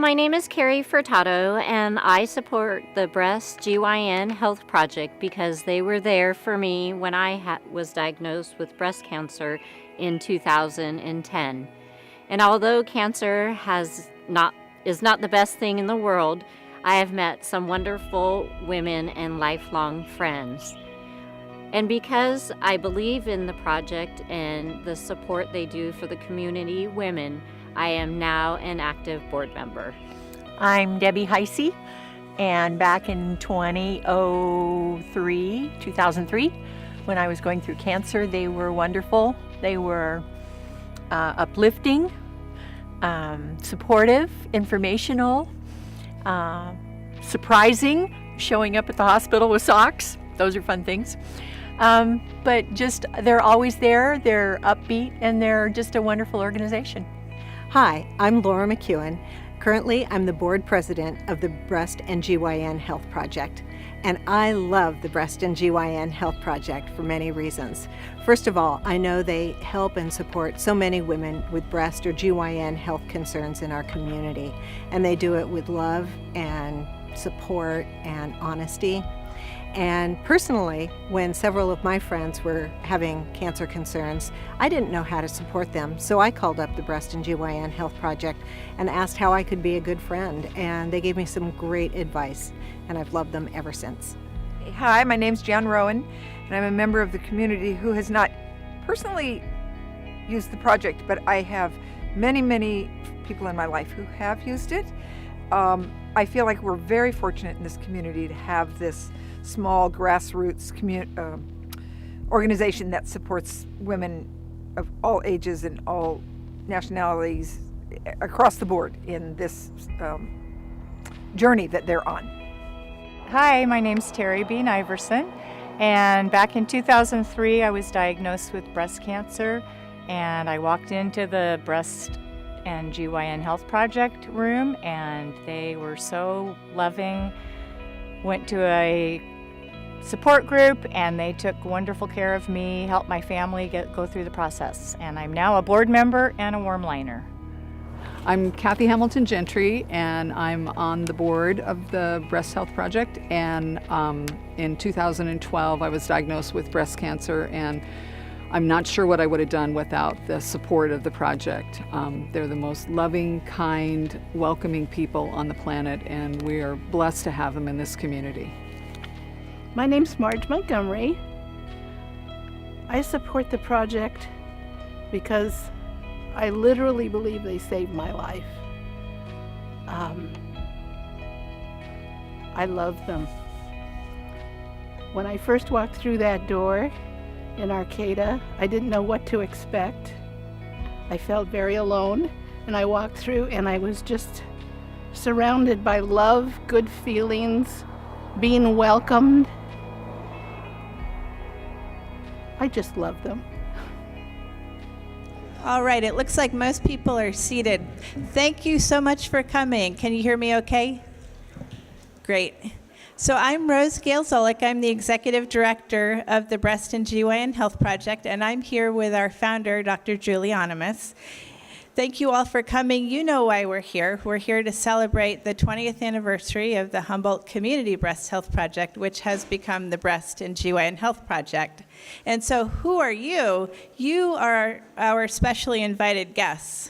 my name is Keri Furtado, and I support the Breast GYN Health Project because they were there for me when I was diagnosed with breast cancer in 2010. And although cancer is not the best thing in the world, I have met some wonderful women and lifelong friends. And because I believe in the project and the support they do for the community women, I am now an active board member. I'm Debra Heise, and back in 2003, when I was going through cancer, they were wonderful. They were uplifting, supportive, informational, surprising, showing up at the hospital with socks. Those are fun things. But just, they're always there, they're upbeat, and they're just a wonderful organization. Hi, I'm Laura McEwen. Currently, I'm the board president of the Breast and GYN Health Project. And I love the Breast and GYN Health Project for many reasons. First of all, I know they help and support so many women with breast or GYN health concerns in our community. And they do it with love and support and honesty. And personally, when several of my friends were having cancer concerns, I didn't know how to support them. So I called up the Breast and GYN Health Project and asked how I could be a good friend. And they gave me some great advice, and I've loved them ever since. Hi, my name's Jan Rowen, and I'm a member of the community who has not personally used the project, but I have many people in my life who have used it. I feel like we're very fortunate in this community to have this small grassroots organization that supports women of all ages and all nationalities across the board in this journey that they're on. Hi, my name's Bean-Iverson, and back in 2003 I was diagnosed with breast cancer, and I walked into the Breast and GYN Health Project room, and they were so loving. Went to a support group, and they took wonderful care of me, helped my family go through the process. And I'm now a board member and a worm liner. I'm Kathie Hamilton Gentry, and I'm on the board of the Breast Health Project. And in 2012, I was diagnosed with breast cancer, and I'm not sure what I would have done without the support of the project. They're the most loving, kind, welcoming people on the planet, and we are blessed to have them in this community. My name's Montgomery. I support the project because I literally believe they saved my life. I love them. When I first walked through that door in Arcata, I didn't know what to expect. I felt very alone, and I walked through and I was just surrounded by love, good feelings, being welcomed. I just love them. All right, it looks like most people are seated. Thank you so much for coming. Can you hear me okay? Great. So I'm Rose Gale-Zoeliick. I'm the Executive Director of the Breast and GYN Health Project, and I'm here with our founder, Dr. Julie Ohnemus. Thank you all for coming. You know why we're here. We're here to celebrate the 20th anniversary of the Humboldt Community Breast Health Project, which has become the Breast and GYN Health Project. And so who are you? You are our specially invited guests.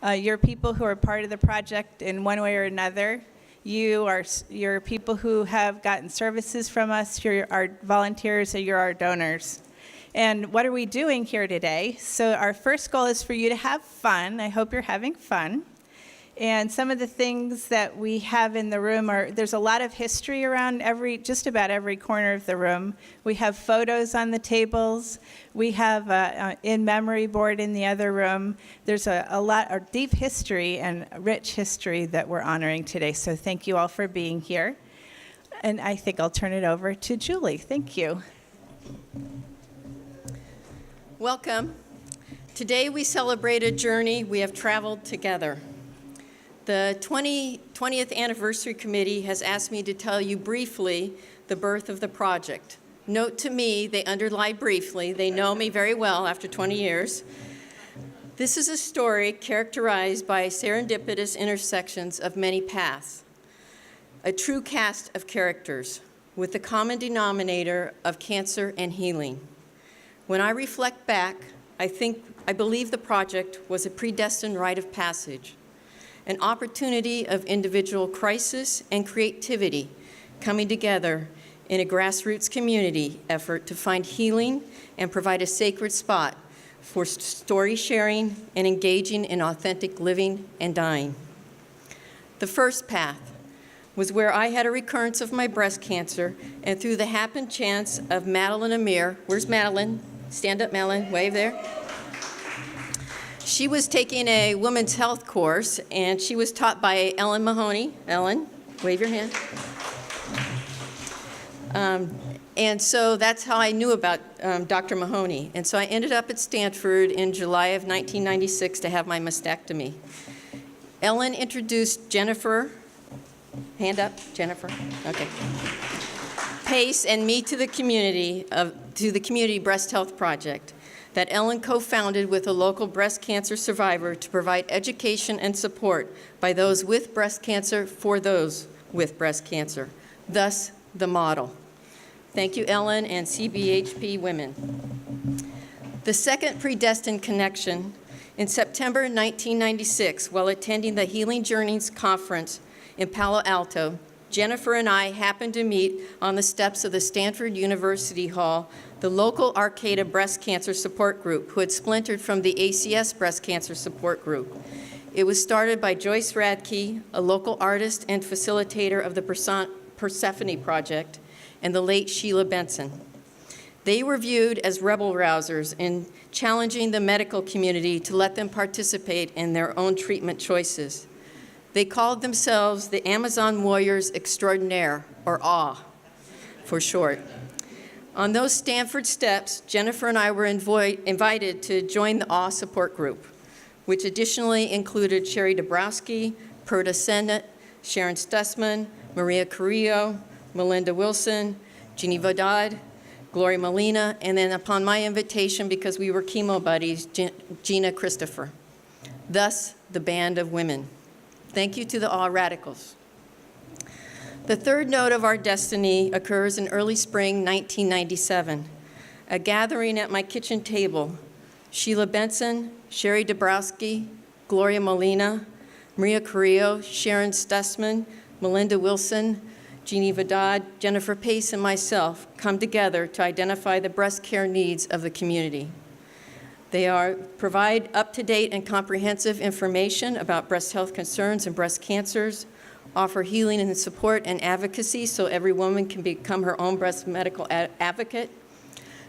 You're people who are part of the project in one way or another. You're people who have gotten services from us. You're our volunteers, or you're our donors. And what are we doing here today? So our first goal is for you to have fun. I hope you're having fun. And some of the things that we have in the room there's a lot of history around just about every corner of the room. We have photos on the tables. We have an in-memory board in the other room. There's a deep history and rich history that we're honoring today. So thank you all for being here. And I think I'll turn it over to Julie. Thank you. Welcome. Today we celebrate a journey we have traveled together. The 20th Anniversary Committee has asked me to tell you briefly the birth of the project. Note to me, they underlie briefly. They know me very well after 20 years. This is a story characterized by serendipitous intersections of many paths, a true cast of characters with the common denominator of cancer and healing. When I reflect back, I believe the project was a predestined rite of passage, an opportunity of individual crisis and creativity coming together in a grassroots community effort to find healing and provide a sacred spot for story sharing and engaging in authentic living and dying. The first path was where I had a recurrence of my breast cancer, and through the happen chance of Madeline Amir, where's Madeline? Stand up, Madeline, wave there. She was taking a women's health course, and she was taught by Ellen Mahoney. Ellen, wave your hand. And so that's how I knew about Dr. Mahoney. And so I ended up at Stanford in July of 1996 to have my mastectomy. Ellen introduced Jennifer, hand up, Jennifer, okay, Pace and me to the community Breast Health Project that Ellen co-founded with a local breast cancer survivor to provide education and support by those with breast cancer for those with breast cancer, thus the model. Thank you, Ellen and CBHP Women. The second predestined connection, in September 1996, while attending the Healing Journeys Conference in Palo Alto, Jennifer and I happened to meet on the steps of the Stanford University Hall, the local Arcata Breast Cancer Support Group, who had splintered from the ACS Breast Cancer Support Group. It was started by Joyce Radke, a local artist and facilitator of the Persephone Project, and the late Sheila Benson. They were viewed as rebel rousers in challenging the medical community to let them participate in their own treatment choices. They called themselves the Amazon Warriors Extraordinaire, or AWE for short. On those Stanford steps, Jennifer and I were invited to join the AWE support group, which additionally included Sherry Dabrowski, Perta Sennett, Sharon Stussman, Maria Carrillo, Melinda Wilson, Jeannie Vedad, Gloria Molina, and then upon my invitation, because we were chemo buddies, Gina Christopher. Thus, the Band of Women. Thank you to the AWE Radicals. The third node of our destiny occurs in early spring 1997, a gathering at my kitchen table. Sheila Benson, Sherry Dabrowski, Gloria Molina, Maria Carrillo, Sharon Stussman, Melinda Wilson, Jeannie Vedad, Jennifer Pace, and myself come together to identify the breast care needs of the community. They provide up-to-date and comprehensive information about breast health concerns and breast cancers, offer healing and support and advocacy so every woman can become her own breast medical advocate,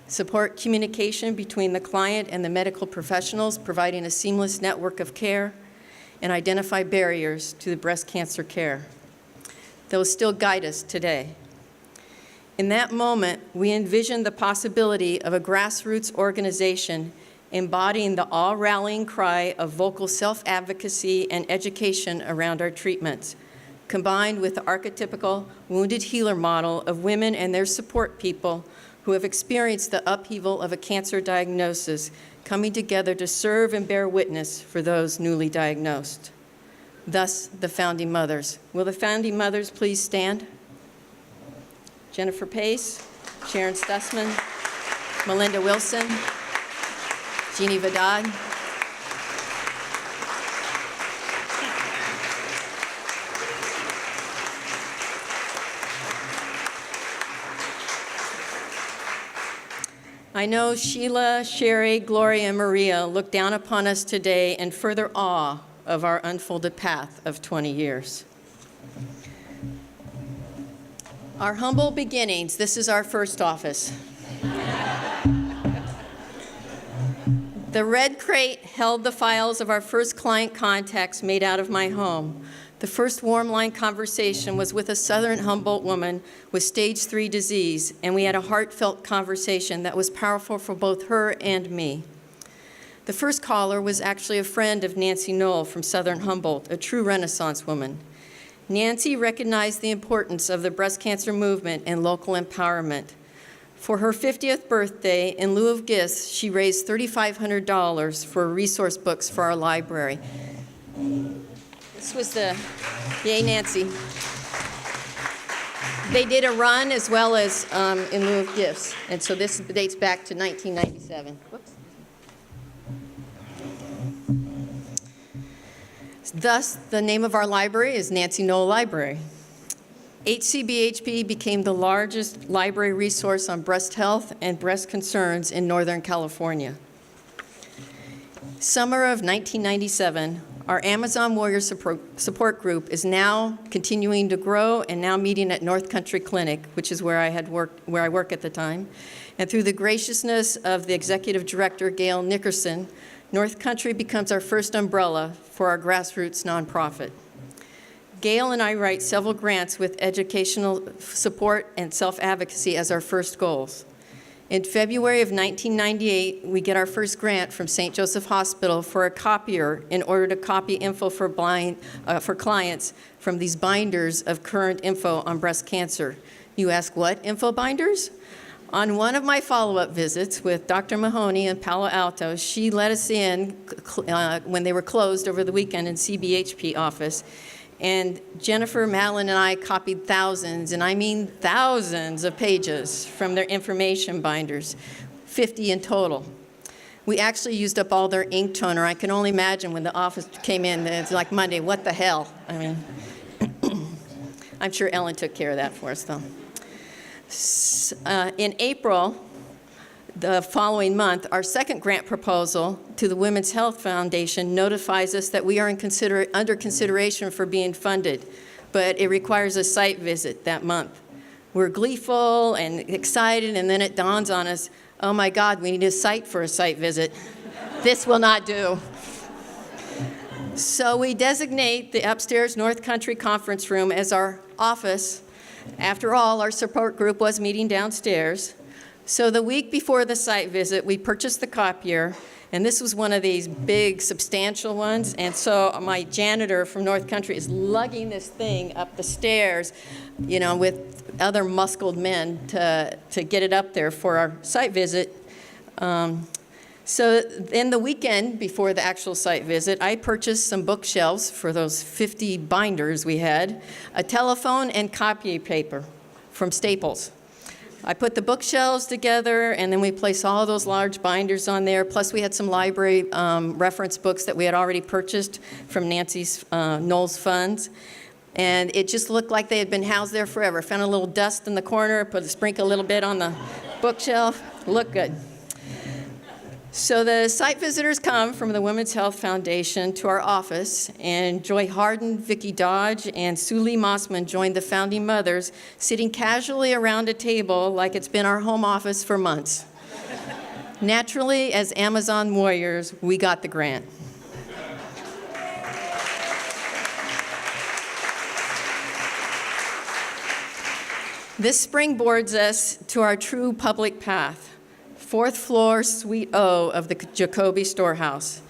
support communication between the client and the medical professionals, providing a seamless network of care, and identify barriers to the breast cancer care. Those still guide us today. In that moment, we envisioned the possibility of a grassroots organization embodying the all-rallying cry of vocal self-advocacy and education around our treatments, combined with the archetypical wounded healer model of women and their support people who have experienced the upheaval of a cancer diagnosis, coming together to serve and bear witness for those newly diagnosed. Thus, the Founding Mothers. Will the Founding Mothers please stand? Jennifer Pace, Sharon Stussman, Melinda Wilson, Jeannie Vedad. I know Sheila, Sherry, Gloria, and Maria look down upon us today in further awe of our unfolded path of 20 years. Our humble beginnings, this is our first office. The red crate held the files of our first client contacts made out of my home. The first warm line conversation was with a Southern Humboldt woman with stage 3 disease, and we had a heartfelt conversation that was powerful for both her and me. The first caller was actually a friend of Nancy Knoll from Southern Humboldt, a true Renaissance woman. Nancy recognized the importance of the breast cancer movement and local empowerment. For her 50th birthday, in lieu of gifts, she raised $3,500 for resource books for our library. This was yay, Nancy. They did a run as well as in lieu of gifts. And so this dates back to 1997. Whoops. Thus, the name of our library is Nancy Knoll Library. HCBHP became the largest library resource on breast health and breast concerns in Northern California. Summer of 1997, our Amazon Warrior Support Group is now continuing to grow and now meeting at North Country Clinic, which is where I work at the time. And through the graciousness of the Executive Director, Gail Nickerson, North Country becomes our first umbrella for our grassroots nonprofit. Gail and I write several grants with educational support and self-advocacy as our first goals. In February of 1998, we get our first grant from St. Joseph Hospital for a copier in order to copy info for clients from these binders of current info on breast cancer. You ask, what info binders? On one of my follow-up visits with Dr. Mahoney in Palo Alto, she let us in when they were closed over the weekend in CBHP office. And Jennifer, Madeline, and I copied thousands, and I mean thousands of pages from their information binders, 50 in total. We actually used up all their ink toner. I can only imagine when the office came in, it's like Monday, what the hell? I mean, I'm sure Ellen took care of that for us, though. In April, the following month, our second grant proposal to the Women's Health Foundation notifies us that we are under consideration for being funded, but it requires a site visit that month. We're gleeful and excited, and then it dawns on us, oh my God, we need a site for a site visit. This will not do. So we designate the upstairs North Country conference room as our office. After all, our support group was meeting downstairs. So the week before the site visit, we purchased the copier, and this was one of these big, substantial ones. And so my janitor from North Country is lugging this thing up the stairs, you know, with other muscled men to get it up there for our site visit. So in the weekend before the actual site visit, I purchased some bookshelves for those 50 binders we had, a telephone, and copy paper from Staples. I put the bookshelves together, and then we placed all of those large binders on there. Plus, we had some library reference books that we had already purchased from Nancy's Knoll's funds. And it just looked like they had been housed there forever. Found a little dust in the corner, sprinkle a little bit on the bookshelf. Looked good. So the site visitors come from the Women's Health Foundation to our office, and Joy Harden, Vicki Dodge, and Sue Lee Mossman joined the founding mothers, sitting casually around a table like it's been our home office for months. Naturally, as Amazon warriors, we got the grant. This springboards us to our true public path. 4th floor, Suite O of the Jacoby Storehouse.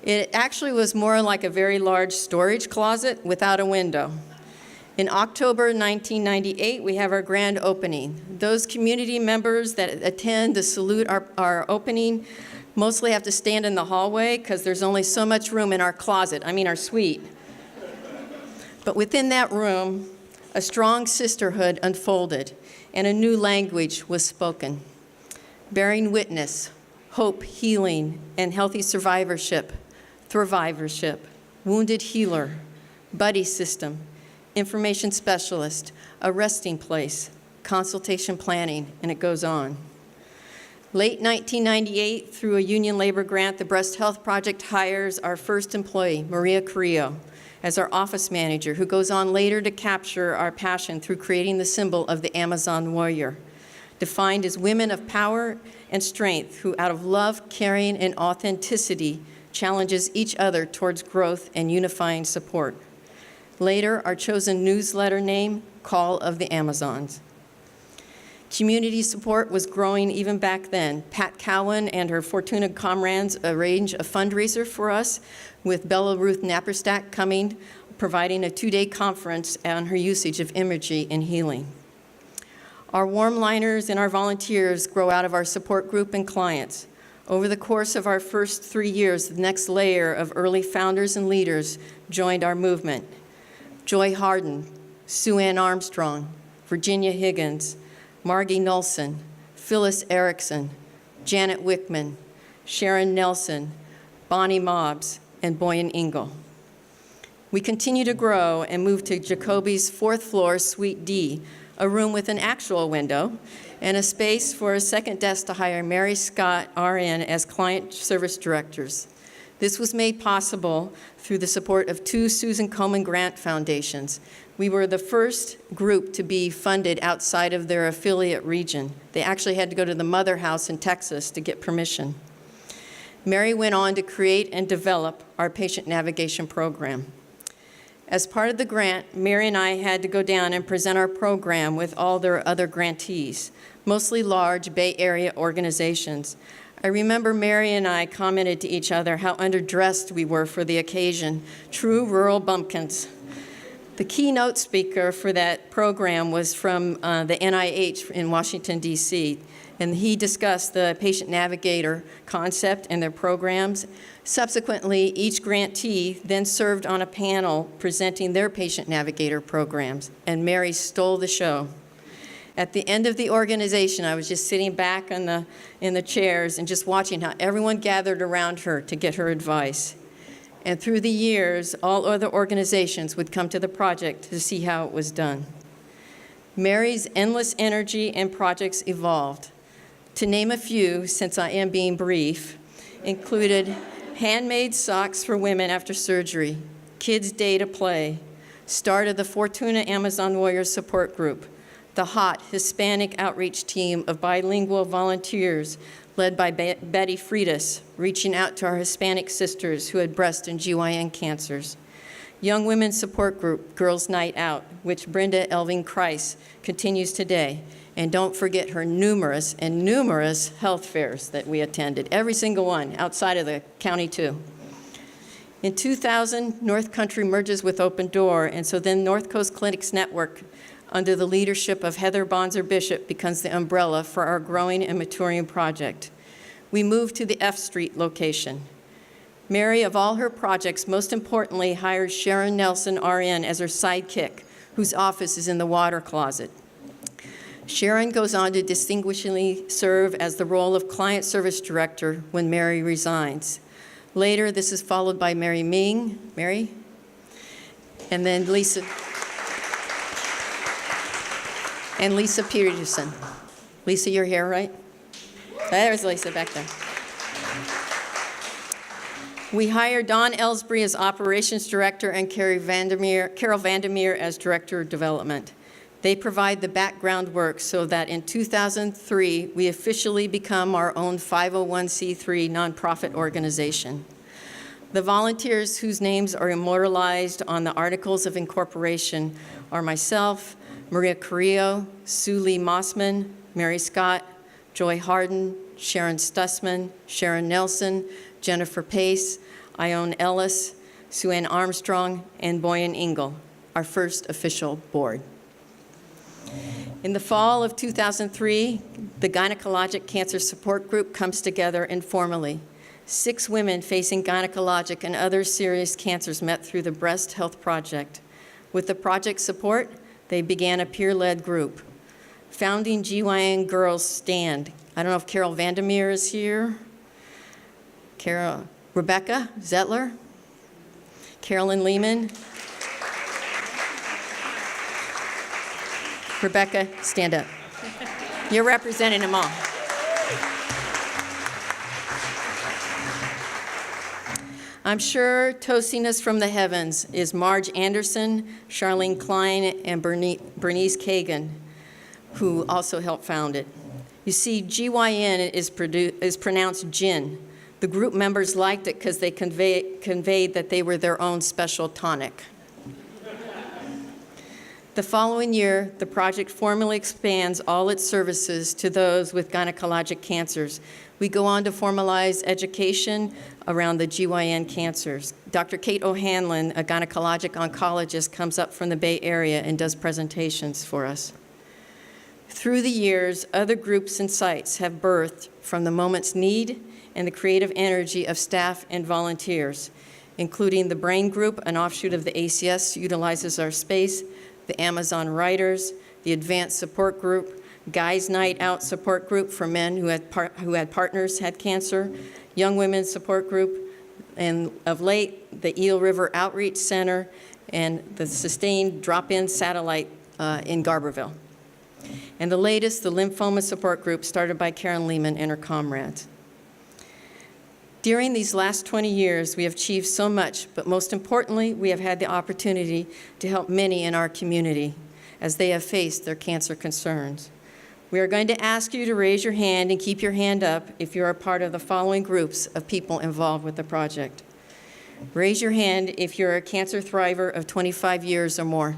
It actually was more like a very large storage closet without a window. In October 1998, we have our grand opening. Those community members that attend to salute our opening mostly have to stand in the hallway because there's only so much room in our closet, our suite. But within that room, a strong sisterhood unfolded and a new language was spoken. Bearing witness, hope, healing, and healthy survivorship, thrivivorship, wounded healer, buddy system, information specialist, a resting place, consultation planning, and it goes on. Late 1998, through a union labor grant, the Breast Health Project hires our first employee, Maria Carrillo, as our office manager, who goes on later to capture our passion through creating the symbol of the Amazon warrior, defined as women of power and strength who, out of love, caring, and authenticity, challenges each other towards growth and unifying support. Later, our chosen newsletter name, Call of the Amazons. Community support was growing even back then. Pat Cowan and her Fortuna comrades arranged a fundraiser for us, with Bella Ruth Napperstack coming, providing a 2-day conference on her usage of imagery and healing. Our warm liners and our volunteers grow out of our support group and clients. Over the course of our first 3 years, the next layer of early founders and leaders joined our movement. Joy Harden, Sue Ann Armstrong, Virginia Higgins, Margie Nolson, Phyllis Erickson, Janet Wickman, Sharon Nelson, Bonnie Mobbs, and Boyan Engel. We continue to grow and move to Jacoby's 4th floor, Suite D, a room with an actual window, and a space for a second desk to hire Mary Scott, RN, as client service directors. This was made possible through the support of 2 Susan Komen grant foundations. We were the first group to be funded outside of their affiliate region. They actually had to go to the mother house in Texas to get permission. Mary went on to create and develop our patient navigation program. As part of the grant, Mary and I had to go down and present our program with all their other grantees, mostly large Bay Area organizations. I remember Mary and I commented to each other how underdressed we were for the occasion, true rural bumpkins. The keynote speaker for that program was from the NIH in Washington, D.C., and he discussed the patient navigator concept and their programs. Subsequently, each grantee then served on a panel presenting their patient navigator programs, and Mary stole the show. At the end of the organization, I was just sitting back in the chairs and just watching how everyone gathered around her to get her advice. And through the years, all other organizations would come to the project to see how it was done. Mary's endless energy and projects evolved. To name a few, since I am being brief, included handmade socks for women after surgery, Kids' Day to Play, start of the Fortuna Amazon Warriors Support Group, the hot Hispanic outreach team of bilingual volunteers led by Betty Freitas, reaching out to our Hispanic sisters who had breast and GYN cancers. Young Women's Support Group, Girls' Night Out, which Brenda Elving Kreis continues today. And don't forget her numerous health fairs that we attended, every single one, outside of the county too. In 2000, North Country merges with Open Door, and so then North Coast Clinics Network, under the leadership of Heather Bonser Bishop, becomes the umbrella for our growing and maturing project. We moved to the F Street location. Mary, of all her projects, most importantly, hired Sharon Nelson, RN, as her sidekick, whose office is in the water closet. Sharon goes on to distinguishingly serve as the role of client service director when Mary resigns. Later, this is followed by Mary Ming, Mary, and then Lisa Peterson. Lisa, you're here, right? There's Lisa back there. We hired Don Ellsbury as operations director and Carol Vandermeer as director of development. They provide the background work so that in 2003, we officially become our own 501c3 nonprofit organization. The volunteers whose names are immortalized on the Articles of Incorporation are myself, Maria Carrillo, Sue Lee Mossman, Mary Scott, Joy Harden, Sharon Stussman, Sharon Nelson, Jennifer Pace, Ione Ellis, Sue Ann Armstrong, and Boyan Engel, our first official board. In the fall of 2003, the Gynecologic Cancer Support Group comes together informally. 6 women facing gynecologic and other serious cancers met through the Breast Health Project. With the project support, they began a peer-led group. Founding GYN Girls Stand. I don't know if Carol Vandermeer is here. Rebecca Zettler, Carolyn Lehman. Rebecca, stand up. You're representing them all. I'm sure toasting us from the heavens is Marge Anderson, Charlene Klein, and Bernice Kagan, who also helped found it. You see, GYN is pronounced gin. The group members liked it because they conveyed that they were their own special tonic. The following year, the project formally expands all its services to those with gynecologic cancers. We go on to formalize education around the GYN cancers. Dr. Kate O'Hanlon, a gynecologic oncologist, comes up from the Bay Area and does presentations for us. Through the years, other groups and sites have birthed from the moment's need and the creative energy of staff and volunteers, including the Brain Group, an offshoot of the ACS, utilizes our space, the Amazon Writers, the Advanced Support Group, Guys Night Out Support Group for men who had partners had cancer, Young Women's Support Group, and of late, the Eel River Outreach Center and the Sustained Drop-In Satellite in Garberville. And the latest, the Lymphoma Support Group, started by Karen Lehman and her comrades. During these last 20 years, we have achieved so much, but most importantly, we have had the opportunity to help many in our community as they have faced their cancer concerns. We are going to ask you to raise your hand and keep your hand up if you are part of the following groups of people involved with the project. Raise your hand if you're a cancer thriver of 25 years or more.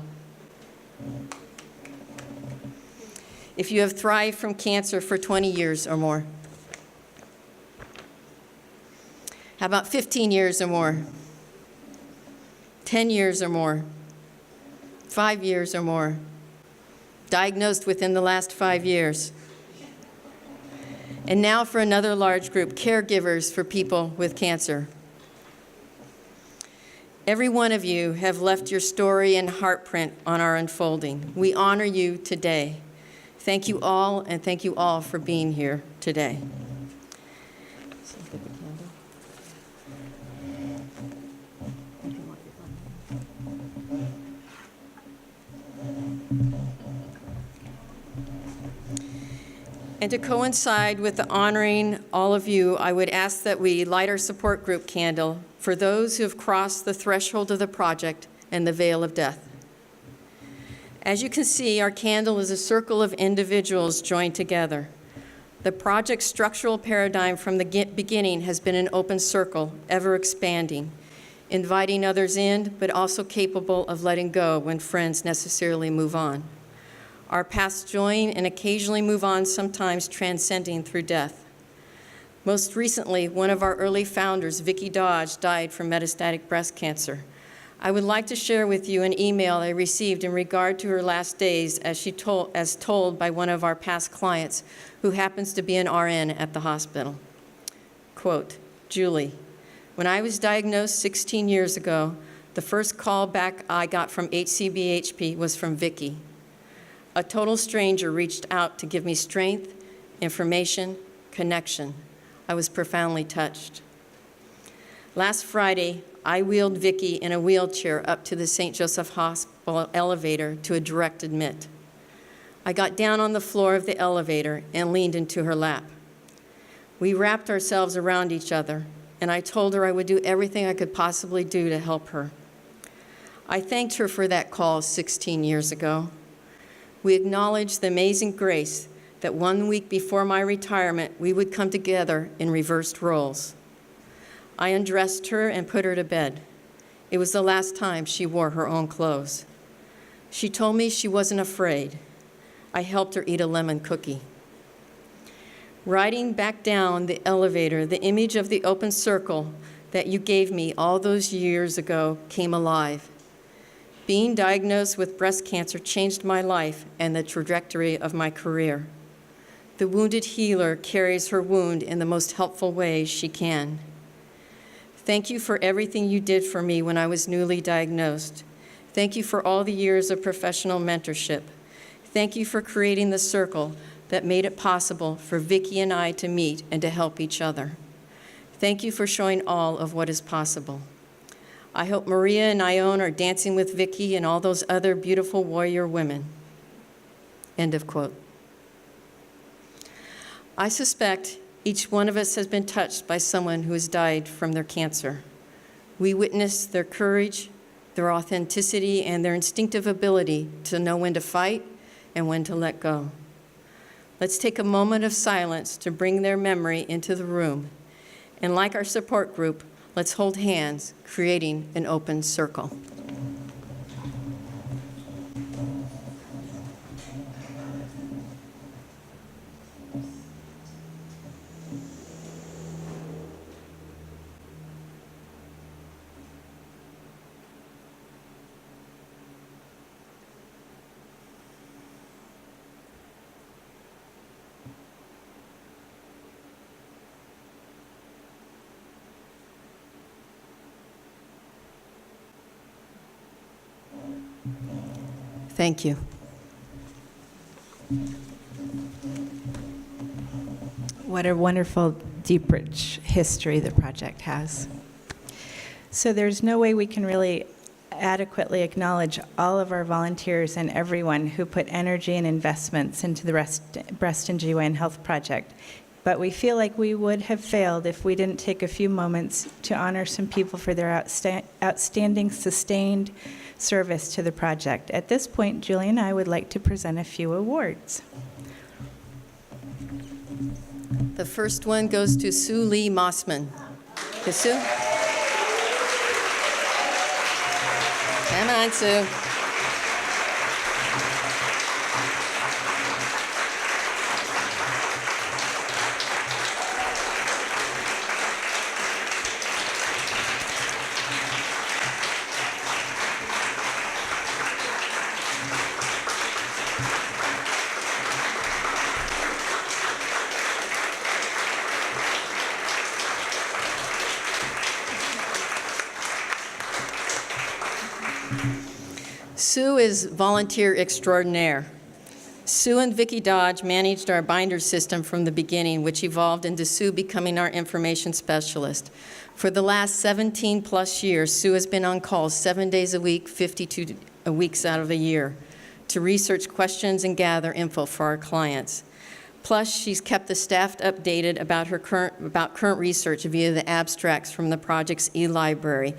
If you have thrived from cancer for 20 years or more. How about 15 years or more? 10 years or more? 5 years or more? Diagnosed within the last 5 years. And now for another large group, caregivers for people with cancer. Every one of you have left your story and heartprint on our unfolding. We honor you today. Thank you all, and thank you all for being here today. And to coincide with the honoring all of you, I would ask that we light our support group candle for those who have crossed the threshold of the project and the veil of death. As you can see, our candle is a circle of individuals joined together. The project's structural paradigm from the beginning has been an open circle, ever expanding, inviting others in, but also capable of letting go when friends necessarily move on. Our paths join and occasionally move on, sometimes transcending through death. Most recently, one of our early founders, Vicki Dodge, died from metastatic breast cancer. I would like to share with you an email I received in regard to her last days as told by one of our past clients who happens to be an RN at the hospital. Quote, Julie, when I was diagnosed 16 years ago, the first call back I got from BGHP was from Vicki. A total stranger reached out to give me strength, information, connection. I was profoundly touched. Last Friday, I wheeled Vicki in a wheelchair up to the St. Joseph Hospital elevator to a direct admit. I got down on the floor of the elevator and leaned into her lap. We wrapped ourselves around each other, and I told her I would do everything I could possibly do to help her. I thanked her for that call 16 years ago. We acknowledged the amazing grace that 1 week before my retirement, we would come together in reversed roles. I undressed her and put her to bed. It was the last time she wore her own clothes. She told me she wasn't afraid. I helped her eat a lemon cookie. Riding back down the elevator, the image of the open circle that you gave me all those years ago came alive. Being diagnosed with breast cancer changed my life and the trajectory of my career. The wounded healer carries her wound in the most helpful way she can. Thank you for everything you did for me when I was newly diagnosed. Thank you for all the years of professional mentorship. Thank you for creating the circle that made it possible for Vicki and I to meet and to help each other. Thank you for showing all of what is possible. I hope Maria and Ione are dancing with Vicki and all those other beautiful warrior women. End of quote. I suspect each one of us has been touched by someone who has died from their cancer. We witness their courage, their authenticity, and their instinctive ability to know when to fight and when to let go. Let's take a moment of silence to bring their memory into the room. And like our support group, let's hold hands, creating an open circle. Thank you. What a wonderful, deep, rich history the project has. So there's no way we can really adequately acknowledge all of our volunteers and everyone who put energy and investments into the Breast and GYN Health Project. But we feel like we would have failed if we didn't take a few moments to honor some people for their outstanding, sustained service to the project. At this point, Julie and I would like to present a few awards. The first one goes to Sue Lee Mossman. Okay, Sue? Come on, Sue. Sue is volunteer extraordinaire. Sue and Vicki Dodge managed our binder system from the beginning, which evolved into Sue becoming our information specialist. For the last 17 plus years, Sue has been on call 7 days a week, 52 weeks out of the year, to research questions and gather info for our clients. Plus, she's kept the staff updated about current research via the abstracts from the project's e-library,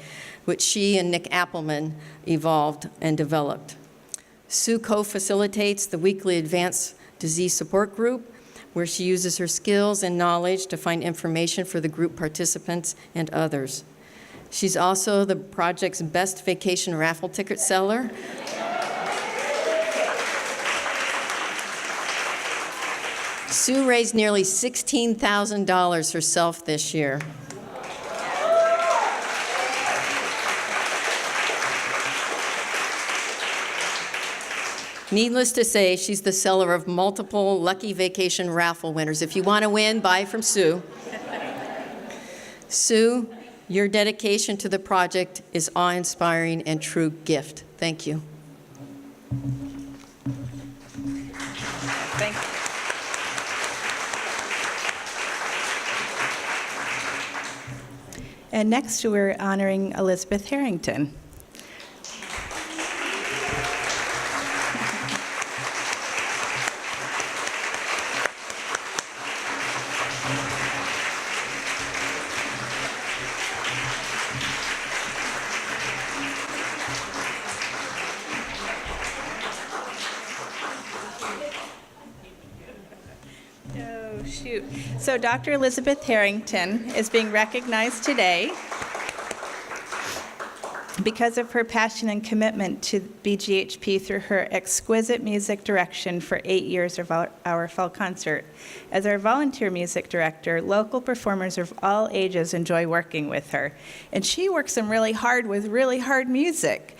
which she and Nick Appleman evolved and developed. Sue co-facilitates the weekly Advanced Disease Support Group, where she uses her skills and knowledge to find information for the group participants and others. She's also the project's best vacation raffle ticket seller. Sue raised nearly $16,000 herself this year. Needless to say, she's the seller of multiple lucky vacation raffle winners. If you want to win, buy from Sue. Sue, your dedication to the project is awe-inspiring and true gift. Thank you. Thank you. And next, we're honoring Elizabeth Harrington. So Dr. Elizabeth Harrington is being recognized today because of her passion and commitment to BGHP through her exquisite music direction for 8 years of our fall concert. As our volunteer music director, local performers of all ages enjoy working with her. And she works them really hard with really hard music.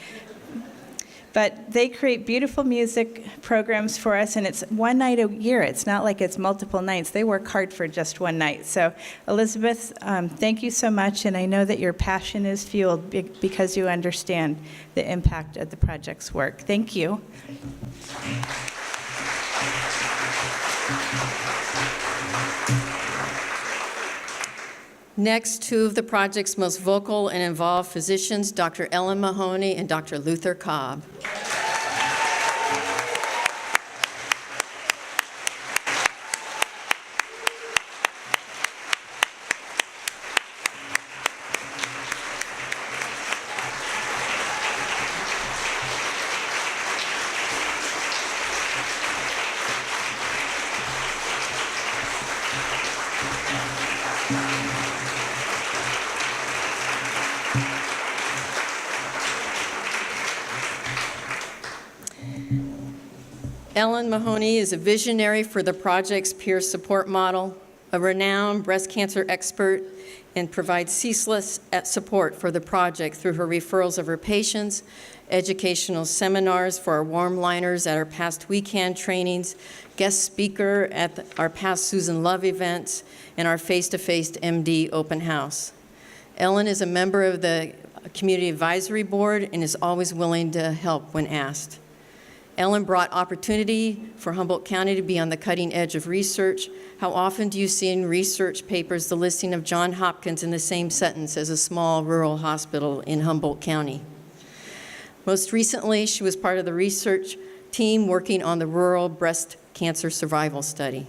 But they create beautiful music programs for us, and it's one night a year. It's not like it's multiple nights. They work hard for just one night. So, Elizabeth, thank you so much, and I know that your passion is fueled because you understand the impact of the project's work. Thank you. Next, two of the project's most vocal and involved physicians, Dr. Ellen Mahoney and Dr. Luther Cobb. Ellen Mahoney is a visionary for the project's peer support model, a renowned breast cancer expert, and provides ceaseless support for the project through her referrals of her patients, educational seminars for our warm liners at our past weekend trainings, guest speaker at our past Susan Love events, and our face-to-face MD open house. Ellen is a member of the Community Advisory Board and is always willing to help when asked. Ellen brought opportunity for Humboldt County to be on the cutting edge of research. How often do you see in research papers the listing of Johns Hopkins in the same sentence as a small rural hospital in Humboldt County? Most recently, she was part of the research team working on the rural breast cancer survival study.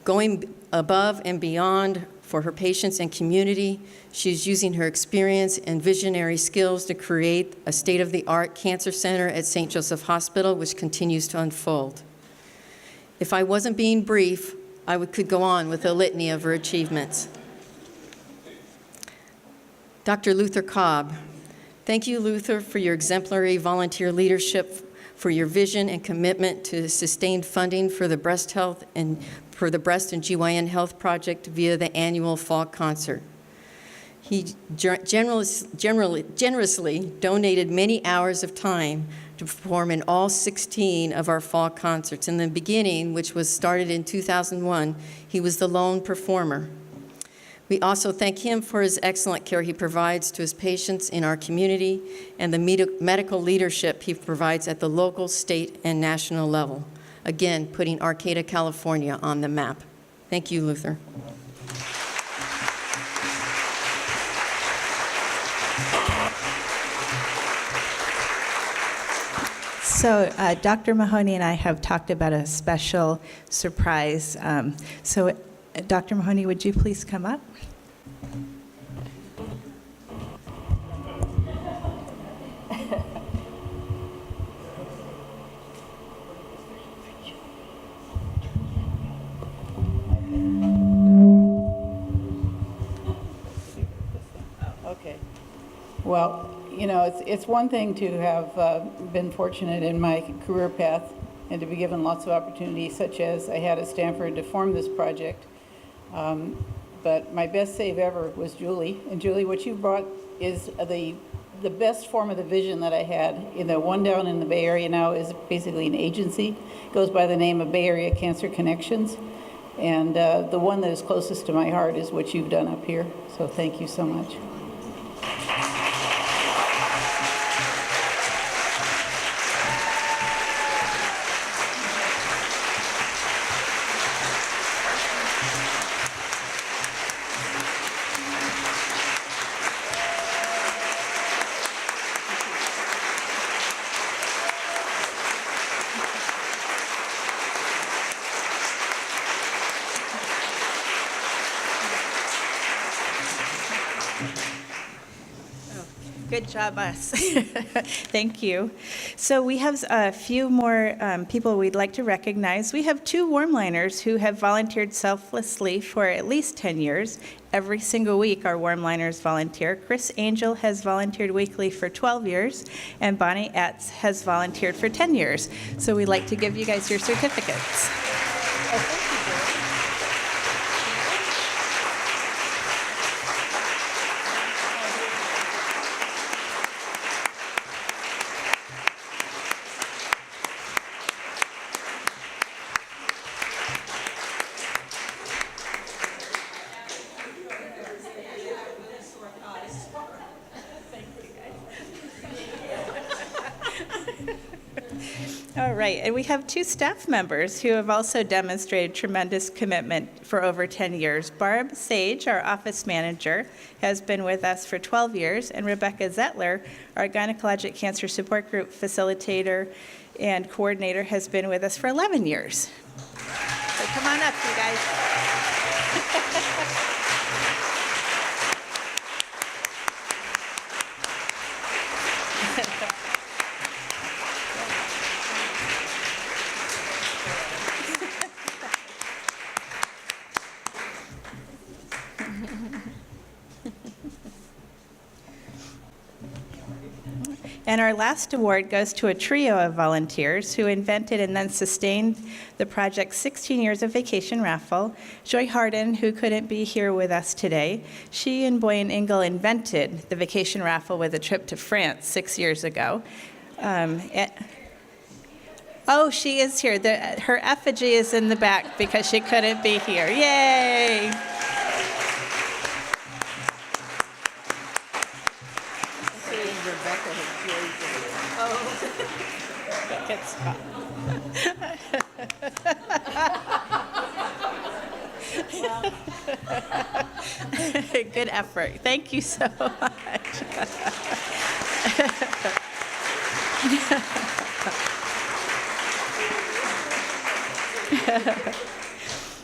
Going above and beyond for her patients and community, she's using her experience and visionary skills to create a state-of-the-art cancer center at St. Joseph Hospital, which continues to unfold. If I wasn't being brief, I could go on with a litany of her achievements. Dr. Luther Cobb. Thank you, Luther, for your exemplary volunteer leadership, for your vision and commitment to sustained funding for the breast health and for the Breast and GYN Health Project via the annual fall concert. He generously donated many hours of time to perform in all 16 of our fall concerts. In the beginning, which was started in 2001, he was the lone performer. We also thank him for his excellent care he provides to his patients in our community and the medical leadership he provides at the local, state, and national level. Again, putting Arcata, California on the map. Thank you, Luther. So Dr. Mahoney and I have talked about a special surprise. Dr. Mahoney, would you please come up? Okay. Well, you know, it's one thing to have been fortunate in my career path and to be given lots of opportunities, such as I had at Stanford to form this project. But my best save ever was Julie. And Julie, what you brought is the best form of the vision that I had. The one down in the Bay Area now is basically an agency. It goes by the name of Bay Area Cancer Connections. And the one that is closest to my heart is what you've done up here. So thank you so much. Good job, us. Thank you. So we have a few more people we'd like to recognize. We have 2 warmliners who have volunteered selflessly for at least 10 years. Every single week, our warmliners volunteer. Chris Angell has volunteered weekly for 12 years, and Bonnie Etz has volunteered for 10 years. So we'd like to give you guys your certificates. All right, and we have 2 staff members who have also demonstrated tremendous commitment for over 10 years. Barb Sage, our office manager, has been with us for 12 years, and Rebecca Zettler, our gynecologic cancer support group facilitator and coordinator, has been with us for 11 years. So come on up, you guys. And our last award goes to a trio of volunteers who invented and then sustained the project's 16 years of vacation raffle. Joy Harden, who couldn't be here with us today, she and Boyan Engel invented the vacation raffle with a trip to France 6 years ago. Oh, she is here. Her effigy is in the back because she couldn't be here. Yay! Good spot. Good effort. Thank you so much.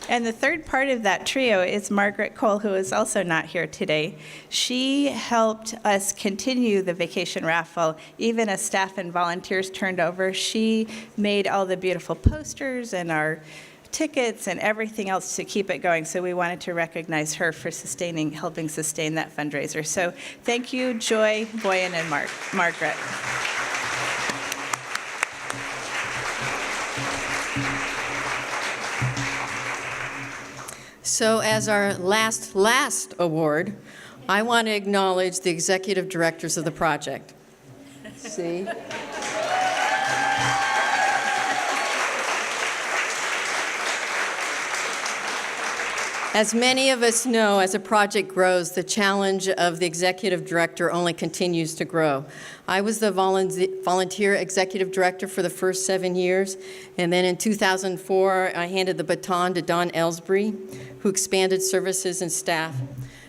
And the third part of that trio is Margaret Cole, who is also not here today. She helped us continue the vacation raffle, even as staff and volunteers turned over. She made all the beautiful posters and our tickets and everything else to keep it going. So we wanted to recognize her for helping sustain that fundraiser. So thank you, Joy, Boyan, and Margaret. So as our last award, I want to acknowledge the executive directors of the project. See? As many of us know, as a project grows, the challenge of the executive director only continues to grow. I was the volunteer executive director for the first 7 years, and then in 2004, I handed the baton to Don Ellsbury, who expanded services and staff.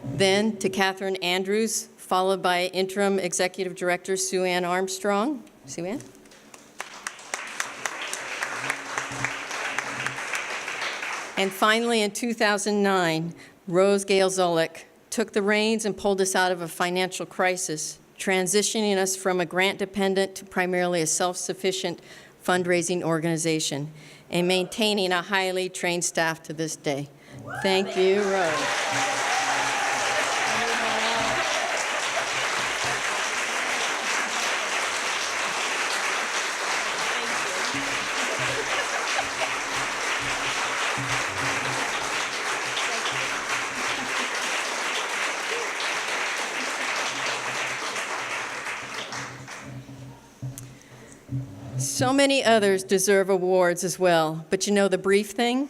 Then to Helen Andrews, followed by interim executive director Sue Ann Armstrong. Sue Ann? And finally, in 2009, Rose Gale-Zoeliick took the reins and pulled us out of a financial crisis, transitioning us from a grant-dependent to primarily a self-sufficient fundraising organization, and maintaining a highly trained staff to this day. Thank you, Rose. So many others deserve awards as well, but you know the brief thing?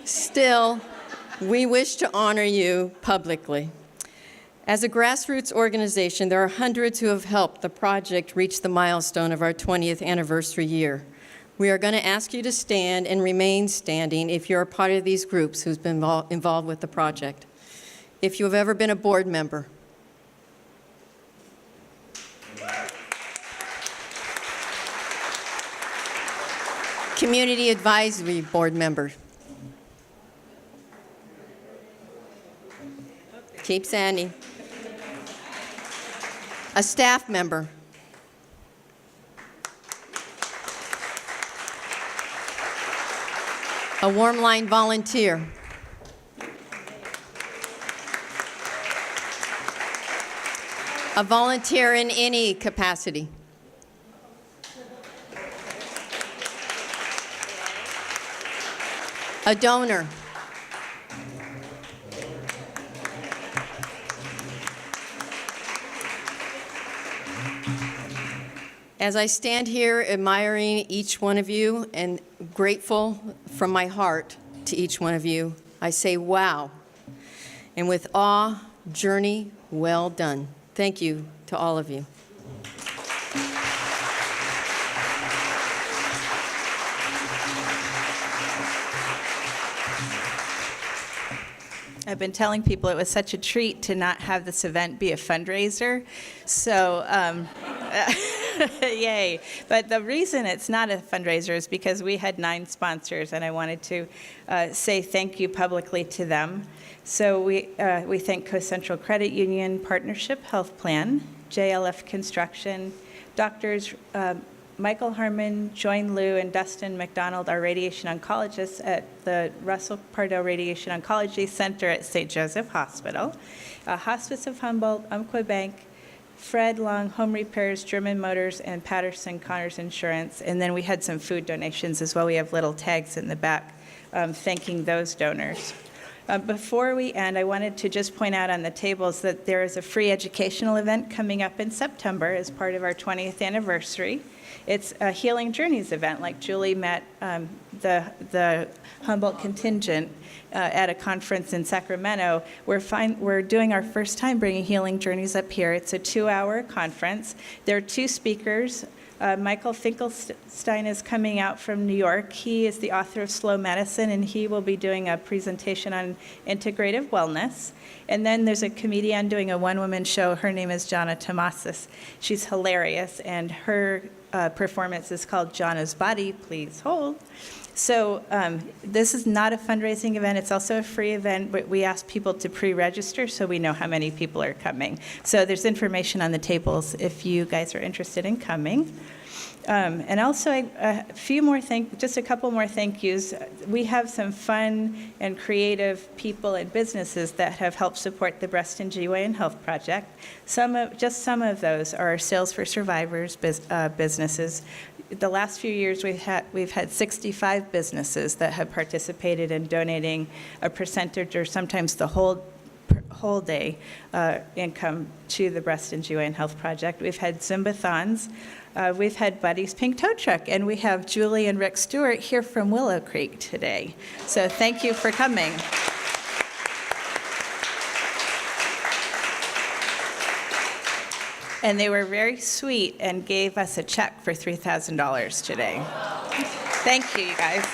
Still, we wish to honor you publicly. As a grassroots organization, there are hundreds who have helped the project reach the milestone of our 20th anniversary year. We are going to ask you to stand and remain standing if you're a part of these groups who's been involved with the project. If you have ever been a board member, community advisory board member. Keep standing. A staff member. A warm line volunteer. A volunteer in any capacity. A donor. As I stand here admiring each one of you and grateful from my heart to each one of you, I say, wow. And with awe, journey well done. Thank you to all of you. I've been telling people it was such a treat to not have this event be a fundraiser. So, yay. But the reason it's not a fundraiser is because we had 9 sponsors, and I wanted to say thank you publicly to them. So we thank Co-Central Credit Union Partnership Health Plan, JLF Construction, Doctors Michael Harmon, Join Liu, and Dustin McDonald are radiation oncologists at the Russell Pardo Radiation Oncology Center at St. Joseph Hospital, Hospice of Humboldt, Umpqua Bank, Fred Long Home Repairs, German Motors, and Patterson Connors Insurance. And then we had some food donations as well. We have little tags in the back thanking those donors. Before we end, I wanted to just point out on the tables that there is a free educational event coming up in September as part of our 20th anniversary. It's a Healing Journeys event, like Julie met the Humboldt contingent at a conference in Sacramento. We're doing our first time bringing Healing Journeys up here. It's a 2-hour conference. There are 2 speakers, Michael Finkelstein is coming out from New York. He is the author of Slow Medicine, and he will be doing a presentation on integrative wellness. And then there's a comedian doing a one-woman show. Her name is Jana Tomasis. She's hilarious, and her performance is called Jana's Body. Please hold. So this is not a fundraising event. It's also a free event, but we ask people to pre-register so we know how many people are coming. So there's information on the tables if you guys are interested in coming. And also just a couple more thank yous. We have some fun and creative people and businesses that have helped support the Breast and GYN Health Project. Some of those are Sales for Survivors businesses. The last few years, we've had 65 businesses that have participated in donating a percentage or sometimes the whole day income to the Breast and GYN Health Project. We've had Zumbathons. We've had Buddy's Pink Tow Truck, and we have Julie and Rick Stewart here from Willow Creek today. So thank you for coming. And they were very sweet and gave us a check for $3,000 today. Thank you, you guys.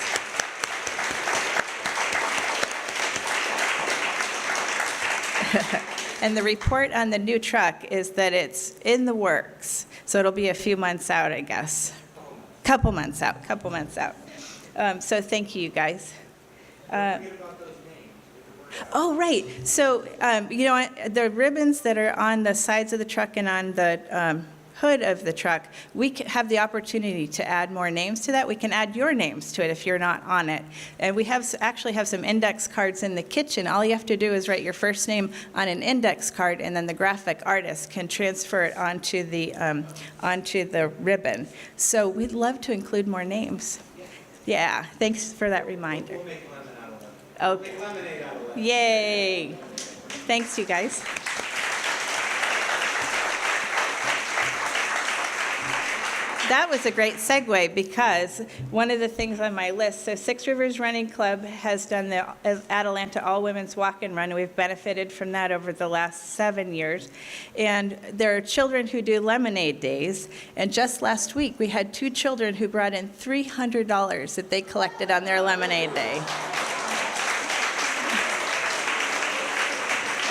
And the report on the new truck is that it's in the works. So it'll be a few months out, I guess. Couple months out. So thank you, guys. Oh, right. So, the ribbons that are on the sides of the truck and on the hood of the truck, we have the opportunity to add more names to that. We can add your names to it if you're not on it. And we actually have some index cards in the kitchen. All you have to do is write your first name on an index card, and then the graphic artist can transfer it onto the ribbon. So we'd love to include more names. Yeah, thanks for that reminder. We'll make lemon out of that. Okay. We'll make lemonade out of that. Yay. Thanks, you guys. That was a great segue because one of the things on my list, so Six Rivers Running Club has done the Atalanta All Women's Walk and Run. We've benefited from that over the last 7 years. And there are children who do lemonade days. And just last week, we had 2 children who brought in $300 that they collected on their lemonade day.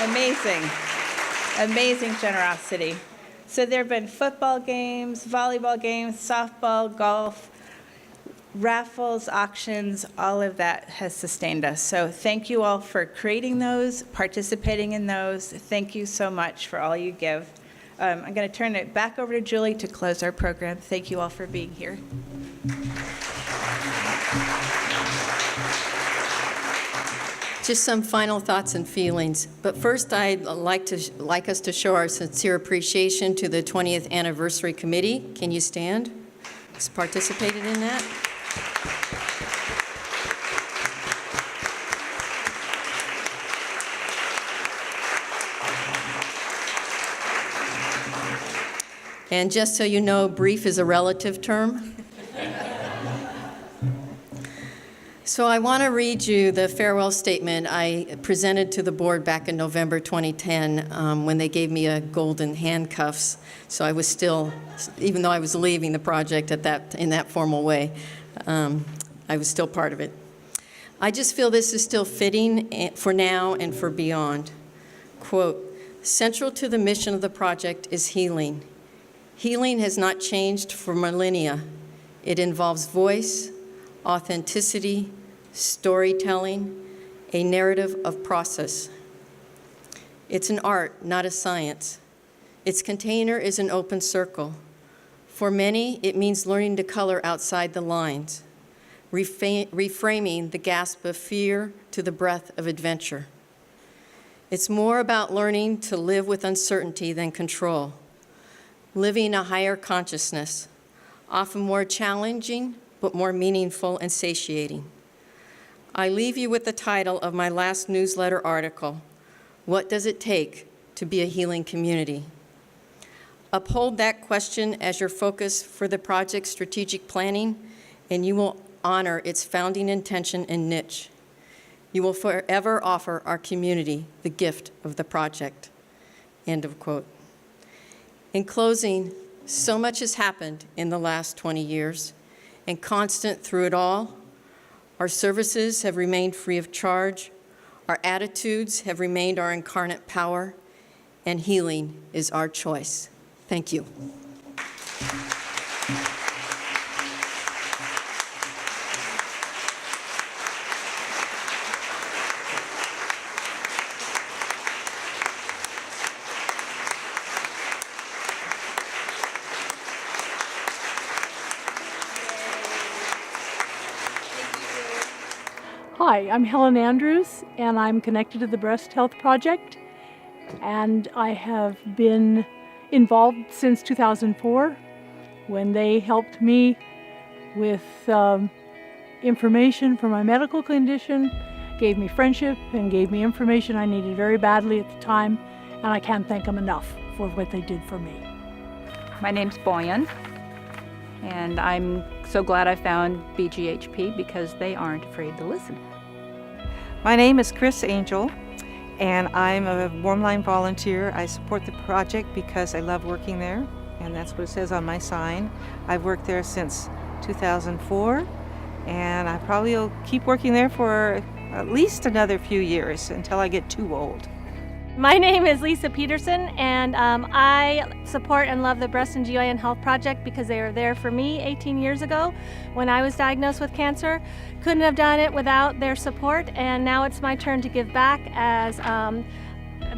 Amazing, amazing generosity. So there have been football games, volleyball games, softball, golf, raffles, auctions, all of that has sustained us. So thank you all for creating those, participating in those. Thank you so much for all you give. I'm going to turn it back over to Julie to close our program. Thank you all for being here. Just some final thoughts and feelings. But first, I'd like us to show our sincere appreciation to the 20th Anniversary Committee. Can you stand? Who's participated in that? And just so you know, brief is a relative term. So I want to read you the farewell statement I presented to the board back in November 2010 when they gave me a golden handcuffs. So I was still, even though I was leaving the project in that formal way, I was still part of it. I just feel this is still fitting for now and for beyond. Quote, central to the mission of the project is healing. Healing has not changed for millennia. It involves voice, authenticity, storytelling, a narrative of process. It's an art, not a science. Its container is an open circle. For many, it means learning to color outside the lines, reframing the gasp of fear to the breath of adventure. It's more about learning to live with uncertainty than control, living a higher consciousness, often more challenging, but more meaningful and satiating. I leave you with the title of my last newsletter article, What Does It Take to Be a Healing Community? Uphold that question as your focus for the project's strategic planning, and you will honor its founding intention and niche. You will forever offer our community the gift of the project. End of quote. In closing, So much has happened in the last 20 years, and constant through it all, our services have remained free of charge, our attitudes have remained our incarnate power, and healing is our choice. Thank you. Hi, I'm Helen Andrews, and I'm connected to the Breast Health Project, and I have been involved since 2004 when they helped me with information for my medical condition, gave me friendship, and gave me information I needed very badly at the time, and I can't thank them enough for what they did for me. My name's Boyan, and I'm so glad I found BGHP because they aren't afraid to listen. My name is Chris Angell, and I'm a Warm Line volunteer. I support the project because I love working there, and that's what it says on my sign. I've worked there since 2004, and I probably will keep working there for at least another few years until I get too old. My name is Lisa Peterson, and I support and love the Breast and GYN Health Project because they were there for me 18 years ago when I was diagnosed with cancer. Couldn't have done it without their support, and now it's my turn to give back as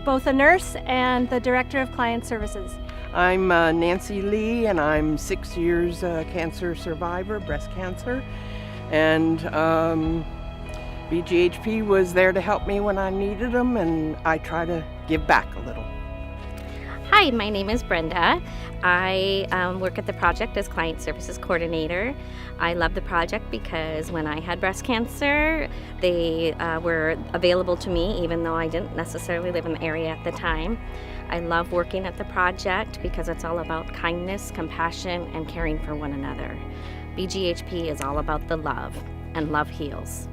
both a nurse and the Director of Client Services. I'm Nancy Lee, and I'm 6 years cancer survivor, breast cancer, and BGHP was there to help me when I needed them, and I try to give back a little. Hi, my name is Brenda. I work at the project as Client Services Coordinator. I love the project because when I had breast cancer, they were available to me even though I didn't necessarily live in the area at the time. I love working at the project because it's all about kindness, compassion, and caring for one another. BGHP is all about the love, and love heals.